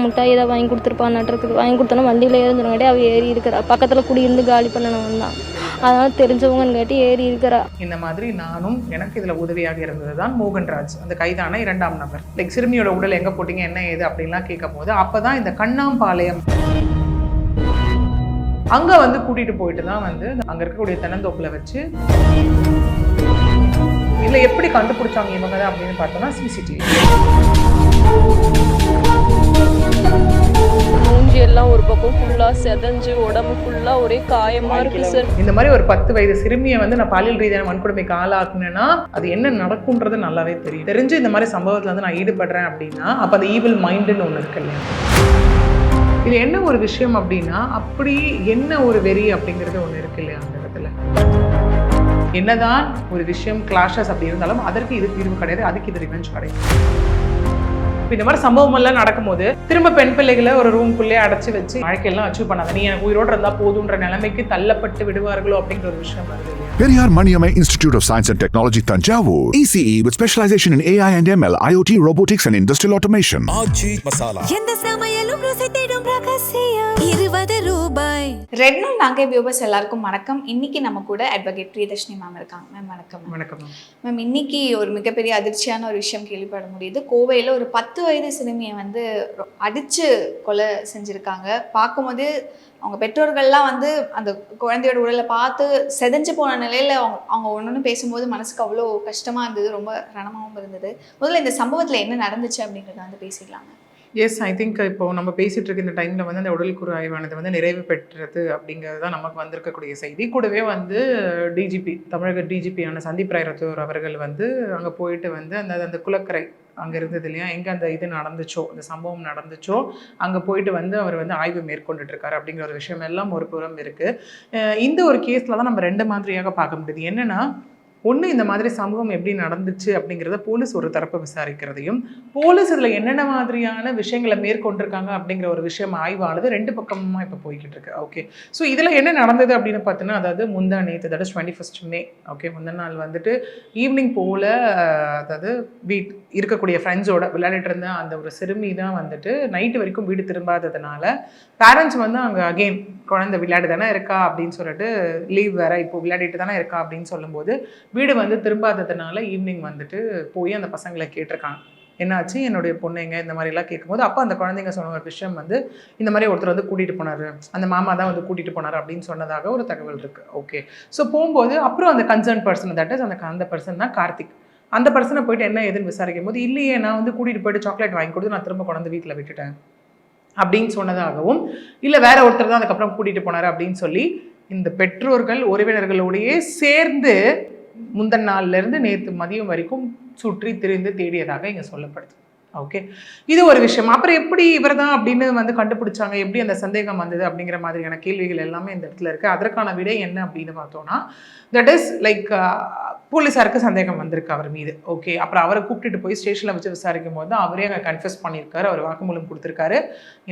முட்டாய் ஏதாவது வாங்கி கொடுத்துருப்பான்னு இருக்குது. வாங்கி கொடுத்தோன்னா வண்டியில் ஏறிஞ்சிருங்காட்டி அவள் ஏறி இருக்கிறா. பக்கத்தில் குடியிருந்து காலி பண்ணணும் தான், அதனால் தெரிஞ்சவங்கன்னு காட்டி ஏறி இருக்கிறா. இந்த மாதிரி நானும் எனக்கு இதில் உதவியாக இருந்தது தான் மோகன்ராஜ், அந்த கைதான 2ஆம் நபர். லைக் சிறுமியோட உடல் எங்கே போட்டிங்க என்ன ஏது அப்படின்லாம் கேட்கும் போது அப்போ தான் இந்த கண்ணாம்பாளையம் அங்கே வந்து கூட்டிகிட்டு போயிட்டு தான் வந்து அங்கே இருக்கக்கூடிய தென்னந்தோப்பில் வச்சு இல்லை எப்படி கண்டுபிடிச்சாங்க இவங்க தான் அப்படின்னு பார்த்தோன்னா சிசிடிவி. மூஞ்சி எல்லாம் ஒரு பக்கம் ஃபுல்லாக செதஞ்சு உடம்பு ஃபுல்லாக ஒரே காயமாக இருக்குது சார். இந்த மாதிரி ஒரு 10 வயது சிறுமியை வந்து நான் பாலியல் ரீதியான வன்கொடுமைக்கு ஆளாக்குனேன்னா அது என்ன நடக்கும்ன்றது நல்லாவே தெரியும். தெரிஞ்சு இந்த மாதிரி சம்பவத்தில் வந்து நான் ஈடுபடுறேன் அப்படின்னா அப்போ அந்த ஈவில் மைண்டுன்னு ஒன்று இருக்கு இல்லையா. இது என்ன ஒரு விஷயம் அப்படின்னா அப்படி என்ன ஒரு வெறி அப்படிங்கிறது ஒன்று இருக்கு இல்லையா. அந்த இடத்துல என்னதான் ஒரு விஷயம் கிளாஷஸ் அப்படி இருந்தாலும் அதற்கு இது தீர்வு கிடையாது, அதுக்கு இது ரிவெஞ்ச் கிடையாது. இந்த மாதிரி சம்பவம் எல்லாம் நடக்கும்போது திரும்ப பெண் பிள்ளைகளை ஒரு ரூம்குள்ளே அடைச்சி வச்சு வாழ்க்கையெல்லாம் அச்சீவ் பண்ணாத, நீ எனக்கு உயிரோடு இருந்தா போதுன்ற நிலைமைக்கு தள்ளப்பட்டு விடுவார்களோ அப்படிங்கிற ஒரு விஷயம் வருது. Periyar Maniammai Institute of Science and Technology, Tanjavur. ECE with specialization in AI and ML, IoT, robotics and industrial automation. ஆச்சி மசாலா. எந்த சமையலும் ருசி தேடும் ரகசியம் 20 ரூபாய். ரெட் நோட் நாகை வியூவர்ஸ் எல்லாருக்கும் வணக்கம். இன்னைக்கு நம்ம கூட அட்வொகேட் பிரியதர்ஷினி மேம் இருக்காங்க. மேம் வணக்கம். வணக்கம் மேம். இன்னைக்கு ஒரு மிகப்பெரிய அதிர்ச்சியான ஒரு விஷயம் கேள்விப்பட முடியுது. கோவையில் ஒரு 10 வயது சிறுமியை வந்து அடித்து கொலை செஞ்சுருக்காங்க. பார்க்கும்போது அவங்க பெற்றோர்கள்லாம் வந்து அந்த குழந்தையோட உடலை பார்த்து செதஞ்சு போன நிலையில் அவங்க ஒன்று பேசும்போது மனசுக்கு அவ்வளோ கஷ்டமாக இருந்தது, ரொம்ப ரணமாகவும் இருந்தது. முதல்ல இந்த சம்பவத்தில் என்ன நடந்துச்சு அப்படின்றத வந்து பேசிக்கலாங்க. எஸ், ஐ திங்க் இப்போ நம்ம பேசிகிட்டு இருக்க இந்த டைமில் வந்து அந்த உடல்குறு ஆய்வானது வந்து நிறைவு பெற்றது அப்படிங்கிறது தான் நமக்கு வந்திருக்கக்கூடிய செய்தி. கூடவே வந்து டிஜிபி, தமிழக டிஜிபியான சந்தீப் ராய் ரத்தோர் அவர்கள் வந்து அங்கே போயிட்டு வந்து அந்த குளக்கரை அங்கே இருந்தது இல்லையா, எங்கே அந்த இது நடந்துச்சோ, அந்த சம்பவம் நடந்துச்சோ அங்கே போயிட்டு வந்து அவர் வந்து ஆய்வு மேற்கொண்டுட்டு இருக்காரு அப்படிங்கிற ஒரு விஷயம் எல்லாம் ஒரு புறம் இருக்குது. இந்த ஒரு கேஸில் தான் நம்ம 2 மாதிரியாக பார்க்க முடியுது. என்னென்னா, ஒன்று இந்த மாதிரி சமூகம் எப்படி நடந்துச்சு அப்படிங்கிறத போலீஸ் ஒரு தரப்பு விசாரிக்கிறதையும், போலீஸ் இதில் என்னென்ன மாதிரியான விஷயங்களை மேற்கொண்டிருக்காங்க அப்படிங்கிற ஒரு விஷயம் ஆய்வானது 2 பக்கமாக இப்போ போய்கிட்டு இருக்கு. ஓகே, ஸோ இதில் என்ன நடந்தது அப்படின்னு பார்த்தீங்கன்னா, அதாவது முந்தா நேற்று, தட் இஸ் 21 மே, ஓகே, முந்தின நாள் வந்துட்டு ஈவினிங் போல், அதாவது இருக்கக்கூடிய ஃப்ரெண்ட்ஸோட விளையாடிட்டு இருந்த அந்த ஒரு சிறுமி தான் வந்துட்டு நைட்டு வரைக்கும் வீடு திரும்பாததுனால பேரண்ட்ஸ் வந்து அங்கே அகெயின் குழந்தை விளையாடு தானே இருக்கா அப்படின்னு சொல்லிட்டு, லீவ் வேற இப்போ விளையாடிட்டு தானே இருக்கா அப்படின்னு சொல்லும்போது வீடு வந்து திரும்பாததுனால ஈவினிங் வந்துட்டு போய் அந்த பசங்களை கேட்டிருக்காங்க, என்னாச்சு என்னுடைய பொண்ணுங்க இந்த மாதிரிலாம் கேட்கும்போது அப்போ அந்த குழந்தைங்க சொன்ன ஒரு விஷயம் வந்து இந்த மாதிரி ஒருத்தர் வந்து கூட்டிகிட்டு போனார், அந்த மாமா தான் வந்து கூட்டிகிட்டு போனார் அப்படின்னு சொன்னதாக ஒரு தகவல் இருக்குது. ஓகே, ஸோ போகும்போது அப்புறம் அந்த கன்சர்ன் பர்சன், தட் இஸ் அந்த பர்சன் தான் கார்த்திக், அந்த பர்சனை போயிட்டு என்ன ஏதுன்னு விசாரிக்கும் போது, இல்லையே நான் வந்து கூட்டிகிட்டு போயிட்டு சாக்லேட் வாங்கி கொடுத்து நான் திரும்ப கொண்டு வீட்டில் விட்டுட்டேன் அப்படின்னு சொன்னதாகவும், இல்லை வேற ஒருத்தர் தான் அதுக்கப்புறம் கூட்டிகிட்டு போனார் அப்படின்னு சொல்லி இந்த பெற்றோர்கள் உறவினர்களோடையே சேர்ந்து முந்தின நாள்லேருந்து நேற்று மதியம் வரைக்கும் சுற்றி திரிந்து தேடியதாக இங்கே சொல்லப்படுது. ஓகே, இது ஒரு விஷயம். அப்புறம் எப்படி இவர் தான் அப்படின்னு வந்து கண்டுபிடிச்சாங்க, எப்படி அந்த சந்தேகம் வந்தது அப்படிங்கிற மாதிரியான கேள்விகள் எல்லாமே இந்த இடத்துல இருக்குது. அதற்கான விடை என்ன அப்படின்னு பார்த்தோன்னா, தட் இஸ் லைக் போலீஸாருக்கு சந்தேகம் வந்திருக்கு அவர் மீது. ஓகே, அப்புறம் அவரை கூப்பிட்டுட்டு போய் ஸ்டேஷனில் வச்சு விசாரிக்கும் போது அவரே அங்கே கன்ஃபெஸ் பண்ணியிருக்காரு, அவர் வாக்குமூலம் கொடுத்துருக்காரு.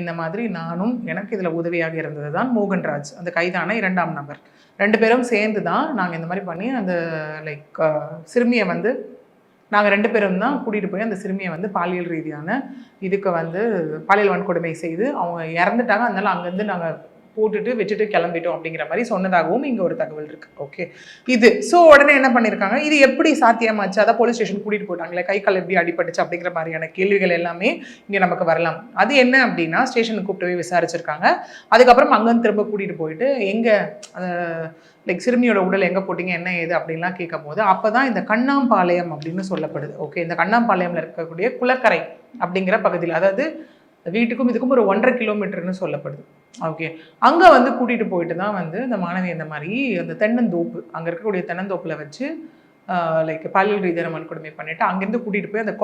இந்த மாதிரி நானும் எனக்கு இதில் உதவியாக இருந்தது தான் மோகன்ராஜ், அந்த கைதான 2ஆம் நபர். 2 பேரும் சேர்ந்து தான் நாங்கள் இந்த மாதிரி பண்ணி அந்த லைக் சிறுமியை வந்து நாங்கள் 2 பேரும் தான் கூட்டிகிட்டு போய் அந்த சிறுமியை வந்து பாலியல் ரீதியான இதுக்கு வந்து பாலியல் வன்கொடுமை செய்து அவங்க இறந்துட்டாங்க, அதனால அங்கேருந்து நாங்கள் போட்டுட்டு வச்சுட்டு கிளம்பிட்டோம் அப்படிங்கிற மாதிரி சொன்னதாகவும் இங்கே ஒரு தகவல் இருக்குது. ஓகே, இது ஸோ உடனே என்ன பண்ணியிருக்காங்க, இது எப்படி சாத்தியமாச்சு, அதான் போலீஸ் ஸ்டேஷன் கூட்டிகிட்டு போட்டாங்களே, கை கால் எப்படி அடிபட்டுச்சு அப்படிங்கிற மாதிரியான கேள்விகள் எல்லாமே இங்கே நமக்கு வரலாம். அது என்ன அப்படின்னா, ஸ்டேஷனுக்கு கூப்பிட்டு போய் விசாரிச்சிருக்காங்க. அதுக்கப்புறம் அங்கேருந்து திரும்ப கூட்டிகிட்டு போயிட்டு எங்கே லைக் சிறுமியோட உடல் எங்கே போட்டிங்க என்ன ஏது அப்படின்லாம் கேட்கும் போது அப்போ தான் இந்த கண்ணாம்பாளையம் அப்படின்னு சொல்லப்படுது. ஓகே, இந்த கண்ணாம்பாளையமில் இருக்கக்கூடிய குளக்கரை அப்படிங்கிற பகுதியில், அதாவது வீட்டுக்கும் இதுக்கும் ஒரு 1.5 கிலோமீட்டர்னு சொல்லப்படுது. ஓகே, அங்கே வந்து கூட்டிகிட்டு போயிட்டு தான் வந்து இந்த மாணவி இந்த மாதிரி அந்த தென்னந்தோப்பு, அங்கே இருக்கக்கூடிய தென்னந்தோப்பில் வச்சு லைக் பாலியல் ரீதியான வன்கொடுமை பண்ணிவிட்டு அங்கேருந்து கூட்டிகிட்டு போய் அந்த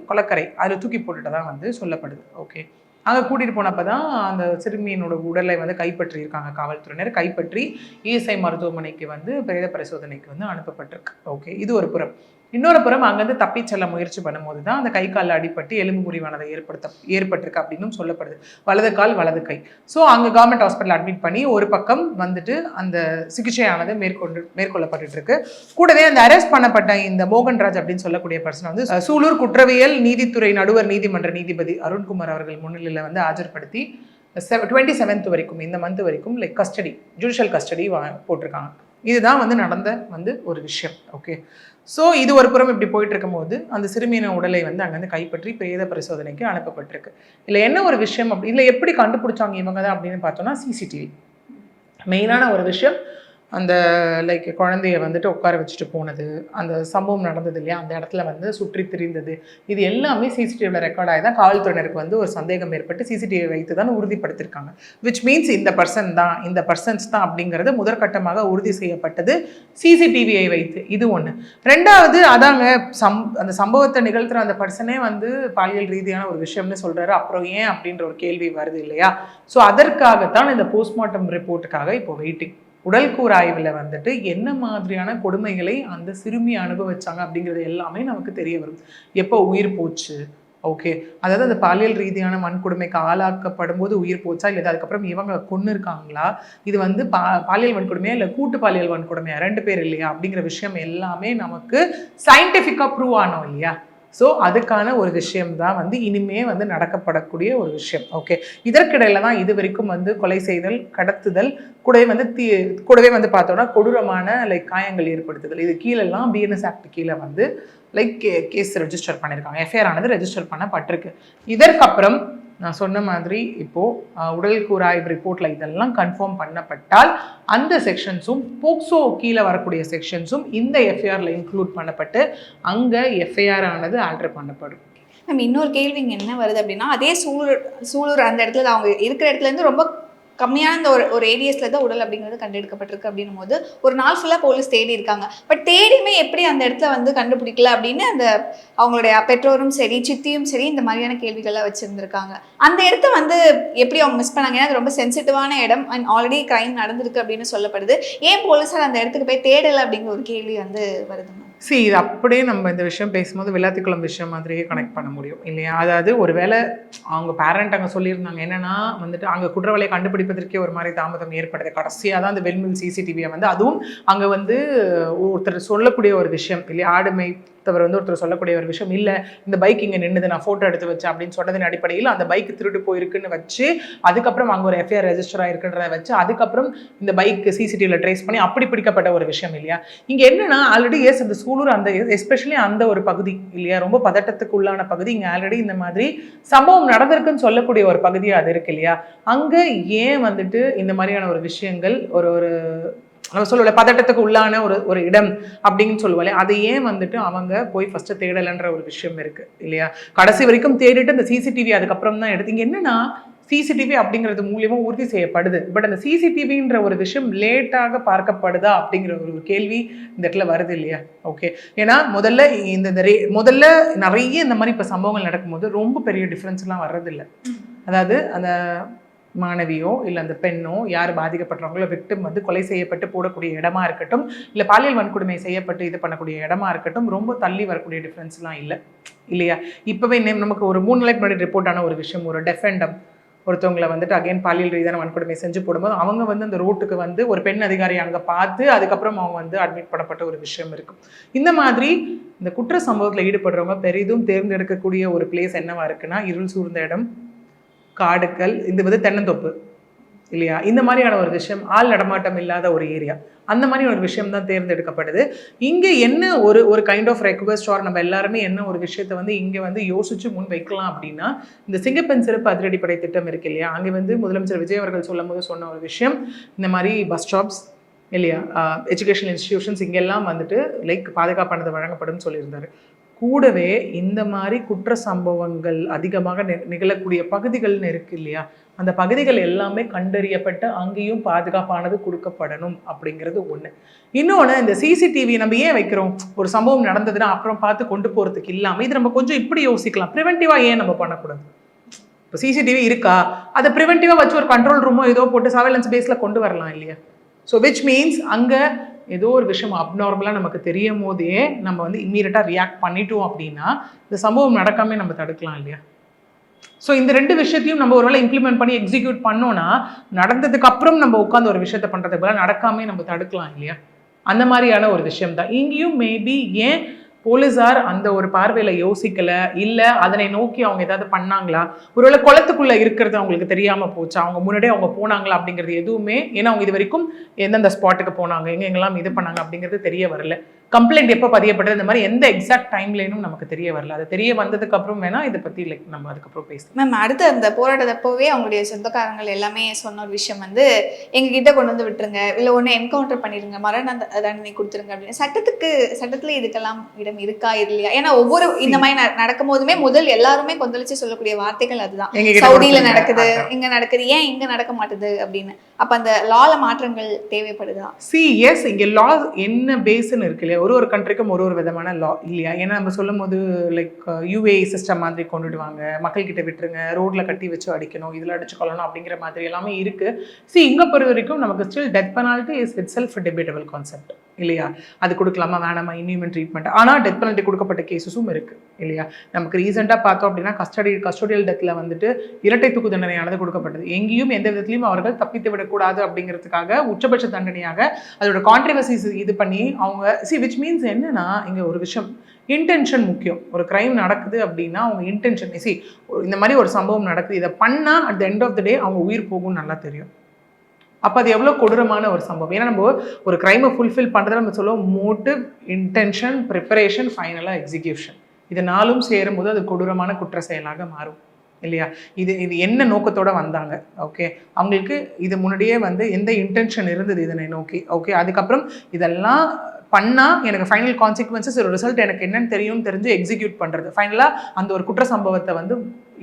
குளக்கரை அதில் தூக்கி போட்டுட்டு தான் வந்து சொல்லப்படுது. ஓகே, அங்கே கூட்டிகிட்டு போனப்போ தான் அந்த சிறுமியினோட உடலை வந்து கைப்பற்றியிருக்காங்க காவல்துறையினர். கைப்பற்றி இஎஸ்ஐ மருத்துவமனைக்கு வந்து பிரேத பரிசோதனைக்கு வந்து அனுப்பப்பட்டிருக்கு. ஓகே, இது ஒரு புறம். இன்னொரு புறம் அங்கேருந்து தப்பி செல்ல முயற்சி பண்ணும்போது தான் அந்த கை காலில் அடிபட்டு எலும்பு முறிவானதை ஏற்பட்டிருக்கு அப்படின்னு சொல்லப்படுது. வலது கால் வலது கை. ஸோ அங்கே கவர்மெண்ட் ஹாஸ்பிட்டல் அட்மிட் பண்ணி ஒரு பக்கம் வந்துட்டு அந்த சிகிச்சையானது மேற்கொள்ளப்பட்டு இருக்கு. கூடவே அந்த அரெஸ்ட் பண்ணப்பட்ட இந்த மோகன்ராஜ் அப்படின்னு சொல்லக்கூடிய பர்சன் வந்து சூலூர் குற்றவியல் நீதித்துறை நடுவர் நீதிமன்ற நீதிபதி அருண்குமார் அவர்கள் முன்னிலையில் வந்து ஆஜர்படுத்தி 27th வரைக்கும் இந்த மந்த் வரைக்கும் லைக் கஸ்டடி ஜுடிஷியல் கஸ்டடி போட்டிருக்காங்க. இதுதான் வந்து நடந்த வந்து ஒரு விஷயம். ஓகே, ஸோ இது ஒரு புறம் இப்படி போயிட்டு இருக்கும்போது அந்த சிறுமியின் உடலை வந்து அங்கேருந்து கைப்பற்றி பிரேத பரிசோதனைக்கு அனுப்பப்பட்டிருக்கு. இல்லை என்ன ஒரு விஷயம் அப்படி இல்லை எப்படி கண்டுபிடிச்சாங்க இவங்க தான் அப்படின்னு பார்த்தோம்னா சிசிடிவி மெயினான ஒரு விஷயம். அந்த லைக் குழந்தைய வந்துட்டு உட்கார வச்சுட்டு போனது, அந்த சம்பவம் நடந்தது இல்லையா, அந்த இடத்துல வந்து சுற்றி திரிந்தது, இது எல்லாமே சிசிடிவியில் ரெக்கார்ட் ஆகி தான் காவல்துறையினருக்கு வந்து ஒரு சந்தேகம் ஏற்பட்டு சிசிடிவி வைத்து தான் உறுதிப்படுத்தியிருக்காங்க. விச் மீன்ஸ் இந்த பர்சன்ஸ் தான் அப்படிங்கிறது முதற்கட்டமாக உறுதி செய்யப்பட்டது சிசிடிவியை வைத்து. இது ஒன்று. ரெண்டாவது அதாங்க அந்த சம்பவத்தை நிகழ்த்துற அந்த பர்சனே வந்து பாலியல் ரீதியான ஒரு விஷயம்னு சொல்றாரு. அப்புறம் ஏன் அப்படின்ற ஒரு கேள்வி வருது இல்லையா. ஸோ அதற்காகத்தான் இந்த போஸ்ட்மார்ட்டம் ரிப்போர்ட்டுக்காக இப்போ வெயிட்டிங். உடல் கூராய்வில் வந்துட்டு என்ன மாதிரியான கொடுமைகளை அந்த சிறுமி அனுபவிச்சாங்க அப்படிங்கிறது எல்லாமே நமக்கு தெரிய வரும். எப்போ உயிர் போச்சு, ஓகே, அதாவது அந்த பாலியல் ரீதியான வன்கொடுமைக்கு ஆளாக்கப்படும் போது உயிர் போச்சா, இல்லை அதுக்கப்புறம் இவங்க கொன்று இருக்காங்களா, இது வந்து பாலியல் வன்கொடுமையா இல்லை கூட்டு பாலியல் வன்கொடுமையா, 2 பேர் இல்லையா அப்படிங்கிற விஷயம் எல்லாமே நமக்கு சயின்டிஃபிக்காக ப்ரூவ் ஆனோம் இல்லையா. ஸோ அதுக்கான ஒரு விஷயம் தான் வந்து இனிமே வந்து நடக்கப்படக்கூடிய ஒரு விஷயம். ஓகே, இதற்கிடையில தான் இது வரைக்கும் வந்து கொலை செய்தல், கடத்துதல், கூடவே வந்து பார்த்தோன்னா கொடூரமான லைக் காயங்கள் ஏற்படுத்துதல், இது கீழெல்லாம் பிஎன்எஸ் ஆக்ட் கீழே வந்து லைக் கேஸ் ரெஜிஸ்டர் பண்ணியிருக்காங்க. எஃப்ஐஆர் ஆனது ரெஜிஸ்டர் பண்ணப்பட்டிருக்கு. இதற்கப்புறம் நான் சொன்ன மாதிரி இப்போது உடல் கூராய்வு ரிப்போர்ட்டில் இதெல்லாம் கன்ஃபார்ம் பண்ணப்பட்டால் அந்த செக்ஷன்ஸும் போக்சோ கீழே வரக்கூடிய செக்ஷன்ஸும் இந்த எஃப்ஐஆரில் இன்க்ளூட் பண்ணப்பட்டு அங்கே எஃப்ஐஆர் ஆனது ஆல்டர் பண்ணப்படும். மேம், இன்னொரு கேள்வி இங்கே என்ன வருது அப்படின்னா, அதே சூலூர் அந்த இடத்துல அவங்க இருக்கிற இடத்துலேருந்து ரொம்ப கம்மியான இந்த ஒரு ஏரியாஸில் தான் உடல் அப்படிங்கிறது கண்டெடுக்கப்பட்டிருக்கு அப்படின்னும் போது ஒரு நாள் ஃபுல்லாக போலீஸ் தேடி இருக்காங்க. பட் தேடியுமே எப்படி அந்த இடத்துல வந்து கண்டுபிடிக்கல அப்படின்னு அந்த அவங்களுடைய பெற்றோரும் சரி சித்தியும் சரி இந்த மாதிரியான கேள்விகள்லாம் வச்சுருந்துருக்காங்க. அந்த இடத்த வந்து எப்படி அவங்க மிஸ் பண்ணாங்க? ஏன்னா அது ரொம்ப சென்சிட்டிவான இடம் அண்ட் ஆல்ரெடி கிரைம் நடந்திருக்கு அப்படின்னு சொல்லப்படுது. ஏன் போலீஸார் அந்த இடத்துக்கு போய் தேடலை அப்படிங்கிற ஒரு கேள்வி வந்து வருதுங்க. இது அப்படியே நம்ம இந்த விஷயம் பேசும்போது விளாத்திக்குளம் விஷயம் மாதிரியே கனெக்ட் பண்ண முடியும் இல்லையா. அதாவது ஒரு வேளை அவங்க பேரண்ட் அங்கே சொல்லியிருந்தாங்க என்னன்னா வந்துட்டு அங்கே குற்றவாளியை கண்டுபிடிப்பதற்கே ஒரு மாதிரி தாமதம் ஏற்படுது. கடைசியாக தான் அந்த வெல்மில் சிசிடிவியை வந்து அதுவும் அங்கே வந்து ஒருத்தர் சொல்லக்கூடிய ஒரு விஷயம் இல்லையா, ஆடுமை வந்து ஒருத்தர் சொல்லக்கூடிய ஒரு விஷயம் இல்லை, இந்த பைக் இங்கே நின்றுது நான் ஃபோட்டோ எடுத்து வச்சேன் அப்படின்னு சொன்னதின் அடிப்படையில் அந்த பைக் திருட்டு போயிருக்குன்னு வச்சு அதுக்கப்புறம் அங்கே ஒரு எஃப்ஐஆர் ரெஜிஸ்டர் ஆயிருக்குன்றத வச்சு அதுக்கப்புறம் இந்த பைக் சிசிடிவியில் ட்ரேஸ் பண்ணி அப்படி பிடிக்கப்பட்ட ஒரு விஷயம் இல்லையா. இங்கே என்னன்னா ஆல்ரெடி அந்த சூலூர் அந்த எஸ்பெஷலி அந்த ஒரு பகுதி இல்லையா, ரொம்ப பதட்டத்துக்கு உள்ளான பகுதி. இங்கே ஆல்ரெடி இந்த மாதிரி சம்பவம் நடந்திருக்குன்னு சொல்லக்கூடிய ஒரு பகுதியாக அது இருக்கு இல்லையா. அங்கே ஏன் வந்துட்டு இந்த மாதிரியான ஒரு விஷயங்கள் ஒரு நம்ம சொல்லுவல பதட்டத்துக்கு உள்ளான ஒரு இடம் அப்படின்னு சொல்லுவாங்க, அதை ஏன் வந்துட்டு அவங்க போய் ஃபர்ஸ்ட் தேடலைன்ற ஒரு விஷயம் இருக்கு இல்லையா. கடைசி வரைக்கும் தேடிட்டு அந்த சிசிடிவி அதுக்கப்புறம் தான் எடுத்து. இங்கே என்னன்னா சிசிடிவி அப்படிங்கிறது மூலியமா உறுதி செய்யப்படுது. பட் அந்த சிசிடிவின்ற ஒரு விஷயம் லேட்டாக பார்க்கப்படுதா அப்படிங்கிற ஒரு கேள்வி இந்த இடத்துல வருது இல்லையா. ஓகே, ஏன்னா முதல்ல நிறைய இந்த மாதிரி இப்போ சம்பவங்கள் நடக்கும்போது ரொம்ப பெரிய டிஃப்ரென்ஸ்லாம் வர்றதில்லை. அதாவது அந்த மாணவியோ இல்லை அந்த பெண்ணோ யார் பாதிக்கப்பட்டவங்களோ விக்டிம் வந்து கொலை செய்யப்பட்டு போடக்கூடிய இடமா இருக்கட்டும், இல்லை பாலியல் வன்கொடுமை செய்யப்பட்டு இது பண்ணக்கூடிய இடமா இருக்கட்டும், ரொம்ப தள்ளி வரக்கூடிய டிஃப்ரென்ஸ்லாம் இல்லை இல்லையா. இப்போவே நமக்கு ஒரு 3 நாளைக்கு முன்னாடி ரிப்போர்ட் ஆன ஒரு விஷயம், ஒரு டெஃபெண்டம் ஒருத்தவங்களை வந்துட்டு அகைன் பாலியல் ரீதியான வன்கொடுமை செஞ்சு போடும்போது அவங்க வந்து அந்த ரோட்டுக்கு வந்து ஒரு பெண் அதிகாரி அங்கே பார்த்து அதுக்கப்புறம் அவங்க வந்து அட்மிட் பண்ணப்பட்ட ஒரு விஷயம் இருக்கும். இந்த மாதிரி இந்த குற்ற சம்பவத்தில் ஈடுபடுறவங்க பெரிதும் தேர்ந்தெடுக்கக்கூடிய ஒரு பிளேஸ் என்னவா இருக்குன்னா இருள் சூழ்ந்த இடம், காடுகள், இது வந்து தென்னந்தோப்பு இல்லையா. இந்த மாதிரியான ஒரு விஷயம், ஆள் நடமாட்டம் இல்லாத ஒரு ஏரியா, அந்த மாதிரி ஒரு விஷயம் தான் தேர்ந்தெடுக்கப்படுது. இங்கே என்ன ஒரு கைண்ட் ஆஃப் ரெக்வெஸ்ட் ஆர் நம்ம எல்லாருமே என்ன ஒரு விஷயத்தை வந்து இங்கே வந்து யோசிச்சு முன் வைக்கலாம் அப்படின்னா, இந்த சிங்கப்பெண் சிறப்பு அதிரடிப்படை திட்டம் இருக்கு இல்லையா. அங்கே வந்து முதலமைச்சர் விஜய் அவர்கள் சொல்லும் போது சொன்ன ஒரு விஷயம், இந்த மாதிரி பஸ் ஸ்டாப்ஸ் இல்லையா, எஜுகேஷனல் இன்ஸ்டிடியூஷன்ஸ் இங்கெல்லாம் வந்துட்டு லைக் பாதுகாப்பானது வழங்கப்படும் சொல்லியிருந்தாரு. கூடவே இந்த மாதிரி குற்ற சம்பவங்கள் அதிகமாக நிகழக்கூடிய பகுதிகள்னு இருக்கு இல்லையா, அந்த பகுதிகள் எல்லாமே கண்டறியப்பட்டு அங்கேயும் பாதுகாப்பானது கொடுக்கப்படணும் அப்படிங்கிறது ஒன்று. இன்னொன்று, இந்த சிசிடிவி நம்ம ஏன் வைக்கிறோம், ஒரு சம்பவம் நடந்ததுன்னா அப்புறம் பார்த்து கொண்டு போகிறதுக்கு இல்லாமல் இது நம்ம கொஞ்சம் இப்படி யோசிக்கலாம், ப்ரிவென்டிவாக ஏன் நம்ம பண்ணக்கூடாது. இப்போ சிசிடிவி இருக்கா, அதை ப்ரிவென்டிவாக வச்சு ஒரு கண்ட்ரோல் ரூமோ ஏதோ போட்டு சர்வேலன்ஸ் பேஸில் கொண்டு வரலாம் இல்லையா. ஸோ விச் மீன்ஸ் அங்கே ஏதோ ஒரு விஷயம் அப்நார்மலாக நமக்கு தெரியும் போதே நம்ம வந்து இம்மீடியட்டாக ரியாக்ட் பண்ணிட்டோம் அப்படின்னா இந்த சம்பவம் நடக்காமல் நம்ம தடுக்கலாம் இல்லையா? ஸோ இந்த 2 விஷயத்தையும் நம்ம ஒருவேளை இம்ப்ளிமெண்ட் பண்ணி எக்ஸிக்யூட் பண்ணோன்னா நடந்ததுக்கு அப்புறம் நம்ம உட்காந்து ஒரு விஷயத்தை பண்ணுறதுக்கு பதிலாக நடக்காமே நம்ம தடுக்கலாம் இல்லையா? அந்த மாதிரியான ஒரு விஷயம் தான் இங்கேயும். மேபி ஏன் போலீஸார் அந்த ஒரு பார்வையில் யோசிக்கலை, இல்லை அதனை நோக்கி அவங்க ஏதாவது பண்ணாங்களா, ஒருவேளை குளத்துக்குள்ளே இருக்கிறது அவங்களுக்கு தெரியாமல் போச்சா, அவங்க முன்னாடியே அவங்க போனாங்களா அப்படிங்கிறது எதுவுமே, ஏன்னா அவங்க இது வரைக்கும் எந்தெந்த ஸ்பாட்டுக்கு போனாங்க, எங்கெங்கெல்லாம் இது பண்ணாங்க அப்படிங்கிறது தெரிய வரல. கம்ப்ளைண்ட் எப்போ பதியப்பட்டது, இந்த மாதிரி எந்த எக்ஸாக்ட் டைம்லைனும் நமக்கு தெரிய வரல. அது தெரிய வந்ததுக்கு அப்புறம் வேணா இதை பற்றி நம்ம அதுக்கப்புறம் பேசலாம். மேம், அடுத்து அந்த போராட்டத்தப்போவே அவங்களுடைய சொந்தக்காரங்கள் எல்லாமே சொன்ன ஒரு விஷயம் வந்து, எங்ககிட்ட கொண்டு வந்து விட்டுருங்க, இல்லை ஒன்று என்கவுண்டர் பண்ணிடுங்க, மரண தண்டனை கொடுத்துருங்க அப்படின்னு. சட்டத்தில் இதுக்கெல்லாம் இடம் இருக்கா இல்லையா? ஏன்னா ஒவ்வொரு இந்த மாதிரி நடக்கும் போதுமே முதல் எல்லாருமே கொந்தளிச்சு சொல்லக்கூடிய வார்த்தைகள் அதுதான், சவுதியில நடக்குது, இங்க நடக்குது, ஏன் இங்க நடக்க மாட்டுது அப்படின்னு. அப்ப அந்த லால மாற்றங்கள் தேவைப்படுதா? எஸ், இங்க லா என்ன பேஸ்ன்னு இருக்கு இல்லையா? ஒரு கண்ட்ரிக்கும் ஒரு விதமான லா இல்லையா? ஏன்னா நம்ம சொல்லும் போது லைக் யூஏ சிஸ்டம் மாதிரி கொண்டுடுவாங்க, மக்கள் கிட்ட விட்டுருங்க, ரோட்ல கட்டி வச்சு அடிக்கணும், இதுல அடிச்சு கொள்ளணும் அப்படிங்கிற மாதிரி எல்லாமே இருக்கு. இங்க பொறுத்த வரைக்கும் நமக்கு still death penalty is it self debatable concept இல்லையா? அது கொடுக்கலாமா வேணாமா, இன்ஹியூமன் ட்ரீட்மெண்ட். ஆனால் டெத் பெனால்ட்டி கொடுக்கப்பட்ட கேசஸும் இருக்கு இல்லையா? நமக்கு ரீசெண்டாக பார்த்தோம் அப்படின்னா கஸ்டோடியல் டெத்தில் வந்துட்டு இரட்டை தூக்கு தண்டனையானது கொடுக்கப்பட்டது. எங்கேயும் எந்த விதத்திலையும் அவர்கள் தப்பித்து விடக்கூடாது அப்படிங்கிறதுக்காக உச்சபட்ச தண்டனையாக அதோட கான்ட்ரவர்சிஸ் இது பண்ணி அவங்க விச் மீன்ஸ் என்னன்னா, இங்கே ஒரு விஷயம் இன்டென்ஷன் முக்கியம். ஒரு கிரைம் நடக்குது அப்படின்னா அவங்க இன்டென்ஷன் இந்த மாதிரி ஒரு சம்பவம் நடக்குது, இதை பண்ணால் at the end of the day அவங்க உயிர் போகும்னு நல்லா தெரியும். அப்போ அது எவ்வளோ கொடூரமான ஒரு சம்பவம். ஏன்னா நம்ம ஒரு கிரைமை ஃபுல்ஃபில் பண்ணுறதை நம்ம சொல்லுவோம் மோட்டிவ், இன்டென்ஷன், ப்ரிப்பரேஷன், ஃபைனலாக எக்ஸிக்யூஷன். இது 4ம் சேரும்போது அது கொடூரமான குற்ற செயலாக மாறும் இல்லையா? இது என்ன நோக்கத்தோடு வந்தாங்க, ஓகே, அவங்களுக்கு இது முன்னாடியே வந்து எந்த இன்டென்ஷன் இருந்தது இதனை நோக்கி, ஓகே, அதுக்கப்புறம் இதெல்லாம் பண்ணால் எனக்கு ஃபைனல் கான்சிக்வன்சஸ், ஒரு ரிசல்ட் எனக்கு என்னன்னு தெரிஞ்சு எக்ஸிக்யூட் பண்ணுறது, ஃபைனலாக அந்த ஒரு குற்ற சம்பவத்தை வந்து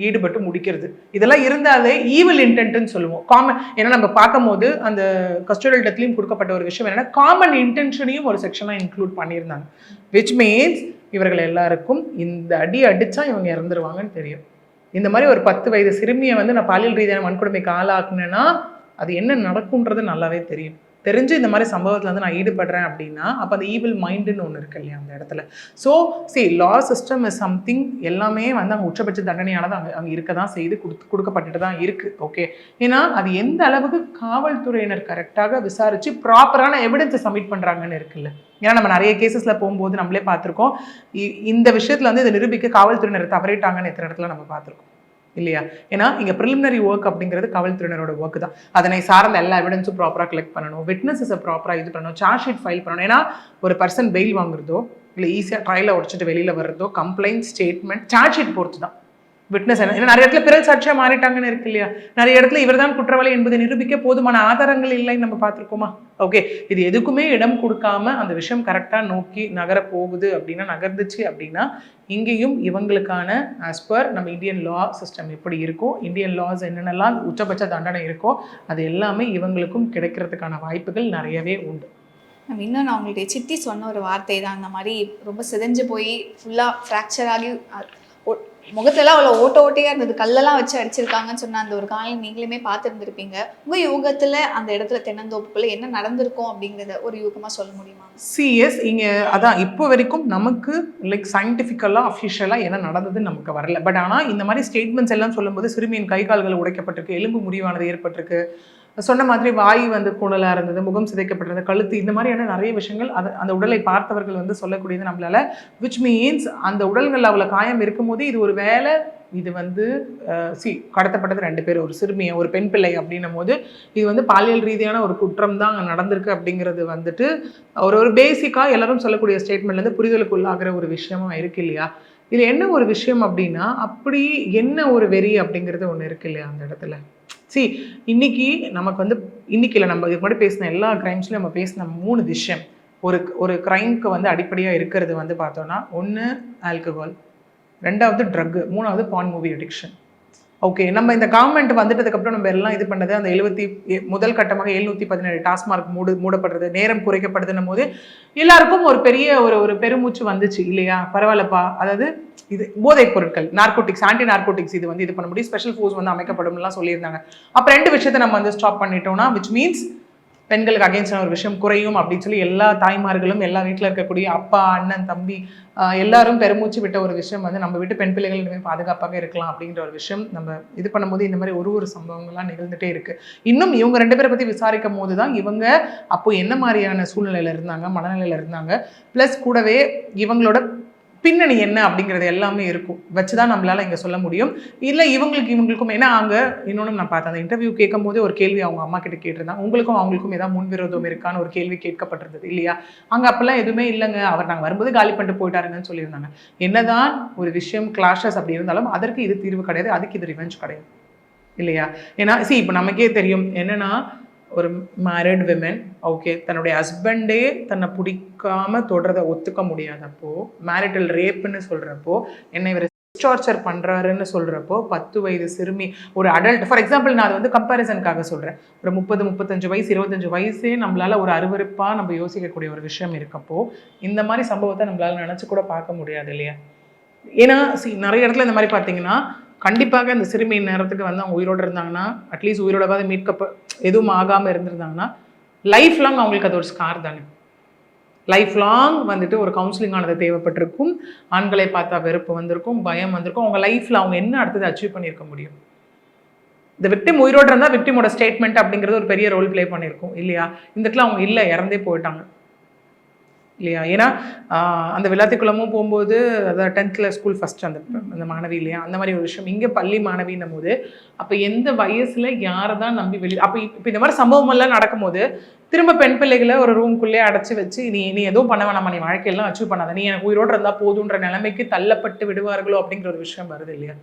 ஈடுபட்டு முடிக்கிறது. இதெல்லாம் இருந்தாலே ஈவில் இன்டென்ட்னு சொல்லுவோம். ஏன்னா நம்ம பார்க்கும் போது அந்த கஸ்டோடியல் டெத்லையும் கொடுக்கப்பட்ட ஒரு விஷயம் என்னன்னா, காமன் இன்டென்ஷனையும் ஒரு செக்ஷனாக இன்க்ளூட் பண்ணியிருந்தாங்க. விச் மீன்ஸ் இவர்கள் எல்லாருக்கும் இந்த அடி அடித்தா இவங்க இறந்துருவாங்கன்னு தெரியும். இந்த மாதிரி ஒரு 10 வயது சிறுமியை வந்து நான் பாலியல் ரீதியான வன்கொடுமைக்கு ஆளாக்குனேன்னா அது என்ன நடக்கும்ன்றது நல்லாவே தெரியும். தெரிஞ்சு இந்த மாதிரி சம்பவத்தில் வந்து நான் ஈடுபடுறேன் அப்படின்னா அப்போ அந்த ஈவில் மைண்டுன்னு ஒன்று இருக்கு இல்லையா அந்த இடத்துல. So law system is something எல்லாமே வந்து அங்கே உச்சபட்ச தண்டனையானது அங்கே இருக்க தான் செய்து கொடுக்கப்பட்டுட்டு தான் இருக்குது, ஓகே. ஏன்னா அது எந்த அளவுக்கு காவல்துறையினர் கரெக்டாக விசாரித்து ப்ராப்பரான எவிடன்ஸை சப்மிட் பண்ணுறாங்கன்னு இருக்குல்ல. ஏன்னா நம்ம நிறைய கேசஸில் போகும்போது நம்மளே பார்த்துருக்கோம், இந்த விஷயத்தில் வந்து இதை நிரூபிக்க காவல்துறையினர் தவறிட்டாங்கன்னு எத்தனை இடத்துல நம்ம பார்த்துருக்கோம் இல்லையா? ஏன்னா இங்கே ப்ரிலிமினரி ஒர்க் அப்படிங்கிறது காவல்துறையினரோட ஒர்க் தான். அதனை சார்ந்த எல்லா எவிடன்ஸும் ப்ராப்பராக கலெக்ட் பண்ணணும், விட்னஸஸை ப்ராப்பராக இது பண்ணணும், சார்ஜ் ஷீட் ஃபைல் பண்ணணும். ஏன்னா ஒரு பர்சன் பெயில் வாங்குறதோ இல்லை ஈஸியாக ட்ரையலை உடச்சிட்டு வெளியில் வர்றதோ கம்ப்ளைண்ட், ஸ்டேட்மெண்ட், சார்ஜ் ஷீட் பொறுத்து தான். விட்னஸ் ஏன்னா நிறைய இடத்துல பிறல் சாட்சியாக மாறிட்டாங்கன்னு இருக்கு இல்லையா? நிறைய இடத்துல இவர் தான் குற்றவாளி என்பதை நிரூபிக்க போதுமான ஆதாரங்கள் இல்லைன்னு நம்ம பார்த்துருக்கோமா? ஓகே, இது எதுக்குமே இடம் கொடுக்காம அந்த விஷயம் கரெக்டாக நோக்கி நகர போகுது அப்படின்னா, நகர்ந்துச்சு அப்படின்னா இங்கேயும் இவங்களுக்கான ஆஸ் பர் நம்ம இந்தியன் லா சிஸ்டம் எப்படி இருக்கோ, இந்தியன் லாஸ் என்னென்னலாம் உச்சபட்ச தண்டனை இருக்கோ அது எல்லாமே இவங்களுக்கும் கிடைக்கிறதுக்கான வாய்ப்புகள் நிறையவே உண்டு. இன்னும் நான் உங்களுடைய சித்தி சொன்ன ஒரு வார்த்தை தான், அந்த மாதிரி ரொம்ப சிதைஞ்சு போய் ஃபுல்லாக ஃப்ராக்சர் ஆகி முகத்தெல்லாம் அவ்வளோ ஓட்டையாக இருந்தது, கல்லெல்லாம் வச்சு அடிச்சிருக்காங்கன்னு சொன்ன அந்த ஒரு காலம் நீங்களுமே பார்த்துருந்துருப்பீங்க. உங்கள் யூகத்தில் அந்த இடத்துல தென்னந்தோப்புக்குள்ளே என்ன நடந்திருக்கும் அப்படிங்கிறத ஒரு யூகமாக சொல்ல முடியுமா? சிஎஸ் இங்கே அதான் இப்போ வரைக்கும் நமக்கு லைக் சயின்டிஃபிக்கலாக அஃபிஷியலாக என்ன நடந்ததுன்னு நமக்கு வரல. பட் ஆனால் இந்த மாதிரி ஸ்டேட்மெண்ட்ஸ் எல்லாம் சொல்லும்போது சிறுமியின் கை கால்கள் உடைக்கப்பட்டிருக்கு, எலும்பு முறிவானது ஏற்பட்டிருக்கு, சொன்ன மாதிரி வாய் வந்து கூடலாக இருந்தது, முகம் சிதைக்கப்பட்டிருந்தது, கழுத்து, இந்த மாதிரியான நிறைய விஷயங்கள் அந்த உடலை பார்த்தவர்கள் வந்து சொல்லக்கூடியது நம்மளால. விச் மீன்ஸ் அந்த உடல்கள் அவ்வளோ காயம் இருக்கும்போது இது ஒரு வேலை, இது வந்து கடத்தப்பட்டது 2 பேர், ஒரு சிறுமியை ஒரு பெண் பிள்ளை அப்படின்னும் போது இது வந்து பாலியல் ரீதியான ஒரு குற்றம் தான் அங்கே நடந்திருக்கு அப்படிங்கிறது வந்துட்டு ஒரு பேசிக்காக எல்லாரும் சொல்லக்கூடிய ஸ்டேட்மெண்ட்லேருந்து புரிதலுக்குள்ளாகிற ஒரு விஷயமா இருக்கு இல்லையா? இதில் என்ன ஒரு விஷயம் அப்படின்னா, அப்படி என்ன ஒரு வெறி அப்படிங்கிறது ஒன்று இருக்கு இல்லையா அந்த இடத்துல. இன்னைக்கு நமக்கு வந்து இன்னைக்கு இல்லை, நம்ம இதுக்கு முன்னாடி பேசின எல்லா கிரைம்ஸ்லையும் நம்ம பேசின 3 விஷயம் ஒரு கிரைம்க்கு வந்து அடிப்படையாக இருக்கிறது வந்து பார்த்தோன்னா, 1 ஆல்கஹால், 2வது ட்ரக்கு, 3வது பான் மூவி அடிக்ஷன். ஓகே, நம்ம இந்த கவர்மெண்ட் வந்துட்டதுக்கப்புறம் நம்ம எல்லாம் இது பண்ணது அந்த முதல் கட்டமாக 717 டாஸ்மார்க் மூடப்படுறது, நேரம் குறைக்கப்படுதுன்னும் போது எல்லாருக்கும் ஒரு பெரிய ஒரு பெருமூச்சு வந்துச்சு இல்லையா? பரவாயில்லப்பா, அதாவது இது போதைப் பொருட்கள், நார்கோட்டிக்ஸ், ஆன்டி நார்கோட்டிக்ஸ் இது வந்து இது பண்ண முடியும், ஸ்பெஷல் ஃபோர்ஸ் வந்து அமைக்கப்படும்லாம் சொல்லியிருந்தாங்க. அப்போ 2 விஷயத்தை நம்ம வந்து ஸ்டாப் பண்ணிட்டோம்னா, விச் மீன்ஸ் பெண்களுக்கு அகேன்ஸ்டான ஒரு விஷயம் குறையும் அப்படின்னு சொல்லி எல்லா தாய்மார்களும் எல்லா வீட்டில் இருக்கக்கூடிய அப்பா அண்ணன் தம்பி எல்லாரும் பெருமூச்சு விட்ட ஒரு விஷயம் வந்து நம்ம வீட்டு பெண் பிள்ளைகள் இனிமேல் பாதுகாப்பாக இருக்கலாம் அப்படிங்கிற ஒரு விஷயம் நம்ம இது பண்ணும்போது இந்த மாதிரி ஒரு சம்பவங்கள்லாம் நிகழ்ந்துட்டே இருக்கு. இன்னும் இவங்க 2 பேரை பற்றி விசாரிக்கும் போது தான் இவங்க அப்போ என்ன மாதிரியான சூழ்நிலையில் இருந்தாங்க, மனநிலையில் இருந்தாங்க, ப்ளஸ் கூடவே இவங்களோட பின்னணி என்ன அப்படிங்கிறது எல்லாமே இருக்கும் வச்சுதான் நம்மளால இங்கே சொல்ல முடியும். இல்லை இவங்களுக்கும் ஏன்னா அங்கே இன்னொன்று நான் பார்த்தேன், அந்த இன்டர்வியூ கேட்கும் போதே ஒரு கேள்வி அவங்க அம்மா கிட்ட கேட்டிருந்தாங்க, உங்களுக்கும் அவங்களுக்கும் ஏதாவது முன்விரோதம் இருக்கான்னு ஒரு கேள்வி கேட்கப்பட்டிருந்தது இல்லையா. அங்கே அப்பெல்லாம் எதுவுமே இல்லைங்க, அவர் நாங்கள் வரும்போது காலி பண்ணிட்டு போயிட்டாருங்கன்னு சொல்லியிருந்தாங்க. என்னதான் ஒரு விஷயம் கிளாஷஸ் அப்படி இருந்தாலும் அதற்கு இது தீர்வு கிடையாது, அதுக்கு இது ரிவெஞ்ச் கிடையாது இல்லையா. ஏன்னா இப்போ நமக்கே தெரியும் என்னன்னா, ஒரு மேரிட் விமன் ஓகே தன்னுடைய ஹஸ்பண்டே தன்னை பிடிக்காம தொடரதை ஒத்துக்க முடியாதப்போ, மேரிட்டல் ரேப்புன்னு சொல்கிறப்போ, என்னை இவர் டார்ச்சர் பண்ணுறாருன்னு சொல்கிறப்போ 10 வயது சிறுமி ஒரு அடல்ட், ஃபார் எக்ஸாம்பிள் நான் அதை வந்து கம்பேரிசனுக்காக சொல்கிறேன், ஒரு 30-35 வயசு 25 வயசே நம்மளால் ஒரு அருவருப்பாக நம்ம யோசிக்கக்கூடிய ஒரு விஷயம் இருக்கப்போ இந்த மாதிரி சம்பவத்தை நம்மளால் நினச்சி கூட பார்க்க முடியாது இல்லையா. ஏன்னா நிறைய இடத்துல இந்த மாதிரி பார்த்தீங்கன்னா கண்டிப்பாக இந்த சிறுமி நேரத்துக்கு வந்து அவங்க உயிரோடு இருந்தாங்கன்னா, அட்லீஸ்ட் உயிரோடவாது எதுவும் ஆகாமல் இருந்திருந்தாங்கன்னா லைஃப் லாங் அவங்களுக்கு அது ஒரு ஸ்கார் தானே. லைஃப் லாங் வந்துட்டு ஒரு கவுன்சிலிங் ஆனது தேவைப்பட்டிருக்கும், ஆண்களை பார்த்தா வெறுப்பு வந்திருக்கும், பயம் வந்திருக்கும், அவங்க லைஃப்பில் அவங்க என்ன அடுத்தது அச்சீவ் பண்ணியிருக்க முடியும். இந்த விக்டிம் உயிரோடு இருந்தால் விக்டிமோட ஸ்டேட்மெண்ட் அப்படிங்கிறது ஒரு பெரிய ரோல் ப்ளே பண்ணியிருக்கும் இல்லையா. இந்த இடத்துல அவங்க இல்லை, இறந்தே போயிட்டாங்க இல்லையா. ஏன்னா அந்த விளாத்திக்குளமும் போகும்போது அதாவது 10th ஸ்கூல் ஃபஸ்ட் அந்த மாணவி இல்லையா, அந்த மாதிரி ஒரு விஷயம். இங்கே பள்ளி மாணவின்னும் போது அப்போ எந்த வயசில் யாரை தான் நம்பி அப்போ இப்போ இந்த மாதிரி சம்பவமெல்லாம் நடக்கும்போது திரும்ப பெண் பிள்ளைகளை ஒரு ரூம்குள்ளே அடைச்சி வச்சு நீ எதுவும் பண்ண வேணாமா, நீ வாழ்க்கையெல்லாம் அச்சீவ் பண்ணாத, நீ எனக்கு உயிரோடு இருந்தால் போதுன்ற நிலைமைக்கு தள்ளப்பட்டு விடுவார்களோ அப்படிங்கிற ஒரு விஷயம் வருது இல்லையா.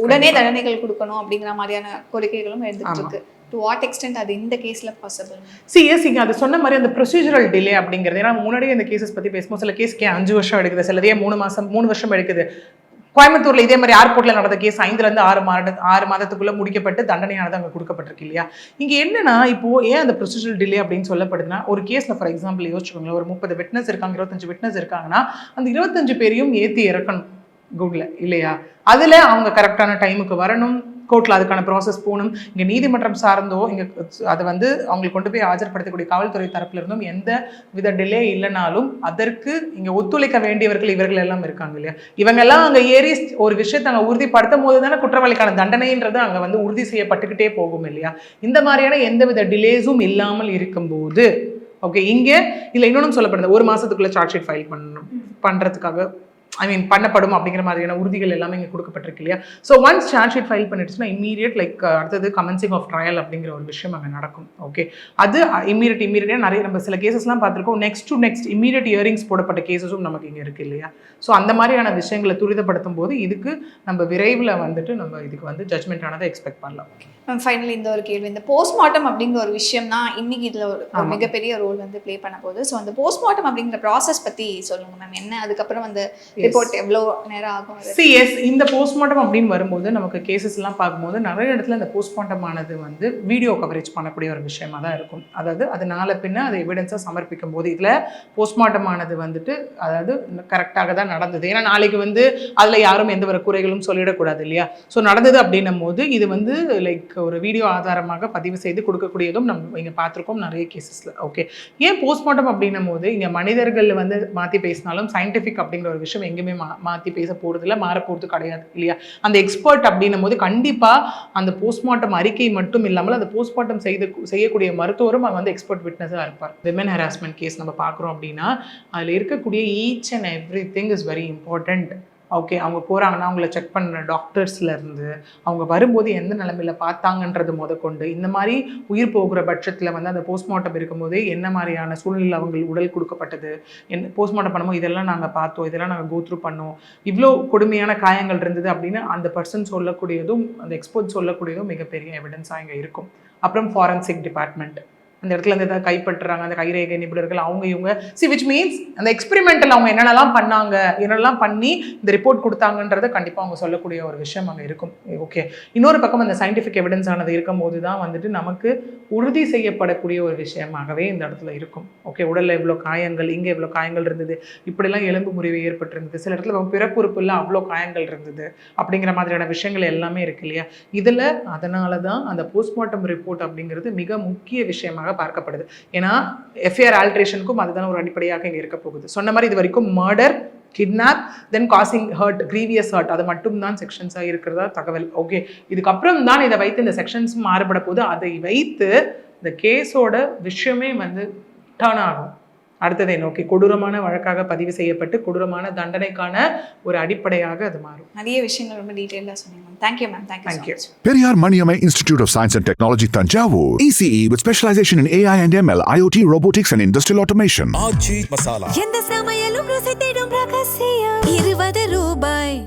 உடனே தண்டனைகள் கொடுக்கணும் அப்படிங்கிற மாதிரியான கோரிக்கைகளும் எடுத்துட்டு இருக்கு. டு வாட் எக்ஸ்டென்ட் அது இந்த கேஸ்ல பாசிபிள்? சிஎஸ்சிங்க அது சொன்ன மாதிரி அந்த ப்ரொசீஜரல் டிலே அப்படிங்கிறது, ஏன்னா முன்னாடியே இந்த கேசஸ் பற்றி பேசும்போது சில கேஸ்க்கு 5 வருஷம் எடுக்குது, சிலதே 3 வருஷம் எடுக்குது. கோயம்புத்தூர்ல இதே மாதிரி ஏர்போர்ட்ல நடந்த கேஸ் 5லேருந்து 6 மாதத்துக்குள்ள முடிக்கப்பட்டு தண்டனையானது அங்கே கொடுக்கப்பட்டிருக்கு இல்லையா. இங்க என்னன்னா இப்போ ஏன் அந்த ப்ரொசீஜரல் டிலே அப்படின்னு சொல்லப்படுதுன்னா, ஒரு கேஸ்ல ஃபார் எக்ஸாம்பிள் யோசிச்சுக்கோங்களேன், ஒரு 30 விட்னஸ் இருக்காங்க, 25 விட்னஸ் இருக்காங்கன்னா அந்த 25 பேரையும் ஏற்றி இறக்கணும் குட்ல இல்லையா. அதுல அவங்க கரெக்டான டைமுக்கு வரணும், கோர்ட்டில் அதுக்கான ப்ராசஸ் போகணும். இங்கே நீதிமன்றம் சார்ந்தோ இங்கே அதை வந்து அவங்களுக்கு கொண்டு போய் ஆஜர்படுத்தக்கூடிய காவல்துறை தரப்புல இருந்தும் எந்த வித டிலே இல்லைனாலும் அதற்கு இங்கே ஒத்துழைக்க வேண்டியவர்கள் இவர்கள் எல்லாம் இருக்காங்க இல்லையா. இவங்கெல்லாம் அங்கே ஏறி ஒரு விஷயத்தை அங்கே உறுதிப்படுத்தும் போது தானே குற்றவாளிக்கான தண்டனைன்றது அங்கே வந்து உறுதி செய்யப்பட்டுக்கிட்டே போகும் இல்லையா. இந்த மாதிரியான எந்தவித டிலேஸும் இல்லாமல் இருக்கும்போது ஓகே இங்கே இல்லை இன்னொன்றும் சொல்லப்படுது, 1 மாதத்துக்குள்ளே சார்ஜ் ஷீட் ஃபைல் பண்ணுறதுக்காக பண்ணப்படும் அப்படிங்கிற மாதிரியான உறுதிகள் எல்லாமே இங்கே கொடுக்கப்பட்டிருக்கு இல்லையா. So once charge sheet file பண்ணிடுச்சுன்னா இம்மீடியட் அடுத்தது கமென்சிங் ஆஃப் ட்ரையல் அப்படிங்கிற ஒரு விஷயம் அங்கே நடக்கும். ஓகே அது இம்மீடியட்டாக நிறைய நம்ம சில கேசஸ்லாம் பார்த்துருக்கோம், நெக்ஸ்ட் இம்மீடியட் இயரிங்ஸ் போடப்பட்ட கேசஸும் நமக்கு இங்கே இருக்குது இல்லையா. ஸோ அந்த மாதிரியான விஷயங்களை துரிதப்படுத்தும் போது இதுக்கு நம்ம விரைவில் வந்துட்டு நம்ம இதுக்கு வந்து ஜட்மெண்ட் ஆனதை எக்ஸ்பெக்ட் பண்ணலாம். மேம் ஃபைனலி இந்த ஒரு கேள்வி, இந்த போஸ்ட்மார்ட்டம் அப்படிங்கிற ஒரு விஷயம் தான் இன்னைக்கு இதில் ஒரு மிகப்பெரிய ரோல் வந்து ப்ளே பண்ண போகுது. ஸோ அந்த போஸ்ட்மார்ட்டம் அப்படிங்கிற ப்ராசஸ் பற்றி சொல்லுங்கள் மேம், என்ன அதுக்கப்புறம் அந்த ரிப்போர்ட் எவ்வளோ நேரம் ஆகும்? இந்த போஸ்ட்மார்ட்டம் அப்படின்னு வரும்போது நமக்கு கேசஸ் எல்லாம் பார்க்கும்போது நிறைய இடத்துல இந்த போஸ்ட்மார்ட்டம் ஆனது வந்து வீடியோ கவரேஜ் பண்ணக்கூடிய ஒரு விஷயமா தான் இருக்கும். அதாவது அதனால பின்ன அதை எவிடன்ஸாக சமர்ப்பிக்கும் போது இதில் போஸ்ட்மார்ட்டம் ஆனது வந்துட்டு அதாவது கரெக்டாக தான் நடந்தது. ஏன்னா நாளைக்கு வந்து அதில் யாரும் எந்த ஒரு குறைகளும் சொல்லிடக்கூடாது இல்லையா. ஸோ நடந்தது அப்படின்னும் போது இது வந்து லைக் ஒரு வீடியோ ஆதாரமாக பதிவு செய்து கொடுக்கக்கூடியதும் நம்ம இங்கே பார்த்துருக்கோம் நிறைய கேசஸில். ஓகே ஏன் போஸ்ட்மார்ட்டம் அப்படின்னும் போது இங்கே மனிதர்கள் வந்து மாற்றி பேசினாலும் சயின்டிஃபிக் அப்படிங்கிற ஒரு விஷயம் எங்கேயுமே மாற்றி பேச போகிறது இல்லை, மாற போகிறது கிடையாது இல்லையா. அந்த எக்ஸ்பர்ட் அப்படின்னும் போது கண்டிப்பாக அந்த போஸ்ட்மார்ட்டம் அறிக்கை மட்டும் இல்லாமல் அந்த போஸ்ட்மார்ட்டம் செய்யக்கூடிய மருத்துவரும் அங்கே வந்து எக்ஸ்பர்ட் விட்னஸாக இருப்பார். விமன் ஹராஸ்மெண்ட் கேஸ் நம்ம பார்க்குறோம் அப்படின்னா அதில் இருக்கக்கூடிய each and every thing is very important. Okay அவங்க போகிறாங்கன்னா அவங்கள செக் பண்ணுற டாக்டர்ஸ்லேருந்து அவங்க வரும்போது எந்த நிலைமையில் பார்த்தாங்கன்றது முதற்கொண்டு இந்த மாதிரி உயிர் போகிற பட்சத்தில் வந்து அந்த போஸ்ட்மார்ட்டம் இருக்கும்போது என்ன மாதிரியான சூழ்நிலை அவங்க உடல் கொடுக்கப்பட்டது, போஸ்ட்மார்ட்டம் பண்ணும்போது இதெல்லாம் நாங்கள் பார்த்தோம், இதெல்லாம் நாங்கள் கோத்ரூ பண்ணோம், இவ்வளோ கொடுமையான காயங்கள் இருந்தது அப்படின்னு அந்த பர்சன் சொல்லக்கூடியதும் அந்த எக்ஸ்பர்ட் சொல்லக்கூடியதும் மிகப்பெரிய எவிடன்ஸாக இங்கே இருக்கும். அப்புறம் ஃபாரன்சிக் டிபார்ட்மெண்ட் அந்த இடத்துல இருந்து ஏதாவது கைப்பற்றுறாங்க, அந்த கைரேகை நிபுணர்கள் அவங்க இவங்க விச் மீன்ஸ் அந்த எக்ஸ்பெரிமெண்டல் அவங்க என்னென்னலாம் பண்ணாங்க, என்னெல்லாம் பண்ணி இந்த ரிப்போர்ட் கொடுத்தாங்கன்றதை கண்டிப்பாக அவங்க சொல்லக்கூடிய ஒரு விஷயம் அங்கே இருக்கும். ஓகே இன்னொரு பக்கம் அந்த சயின்டிஃபிக் எவிடன்ஸ் ஆனது இருக்கும் போது தான் வந்துட்டு நமக்கு உறுதி செய்யப்படக்கூடிய ஒரு விஷயமாகவே இந்த இடத்துல இருக்கும். ஓகே உடலில் எவ்வளோ காயங்கள், இங்கே எவ்வளோ காயங்கள் இருந்தது, இப்படிலாம் எலும்பு முறிவு ஏற்பட்டிருந்தது, சில இடத்துல பிறப்புறுப்புல அவ்வளோ காயங்கள் இருந்தது அப்படிங்கிற மாதிரியான விஷயங்கள் எல்லாமே இருக்கு இல்லையா. இதில் அதனால தான் அந்த போஸ்ட்மார்ட்டம் ரிப்போர்ட் அப்படிங்கிறது மிக முக்கிய விஷயமாக விஷயமாக பார்க்கப்படுது. ஏன்னா எஃப்ஐஆர் ஆல்ட்ரேஷனுக்கும் அதுதான் ஒரு அடிப்படையாக இங்கே இருக்க போகுது. சொன்ன மாதிரி இது வரைக்கும் மர்டர், கிட்னாப், தென் காசிங் ஹர்ட், கிரீவியஸ் ஹர்ட், அது மட்டும் தான் செக்ஷன்ஸாக இருக்கிறதா தகவல். ஓகே, இதுக்கப்புறம் தான் இதை வைத்து இந்த செக்ஷன்ஸ் மாறுபட போது. அதை வைத்து இந்த கேஸோட விஷயமே வந்து டர்ன் ஆகும். அடுத்ததை நோக்கி கொடூரமான வழக்காக பதிவு செய்யப்பட்டு கொடூரமான தண்டனைக்கான ஒரு அடிப்படையாக அது மாறும். நிறைய விஷயங்கள் ரொம்ப டீட்டெயிலாக சொன்னீங்க ma'am. Thank you ma'am. Thank you. Periyar Maniammai Institute of Science and Technology, Tanjavur. ECE with specialization in AI and ML, IoT, robotics and industrial automation. எந்த சமையலும் ருசி தேடும் ரகசியம் 20 ரூபாய்.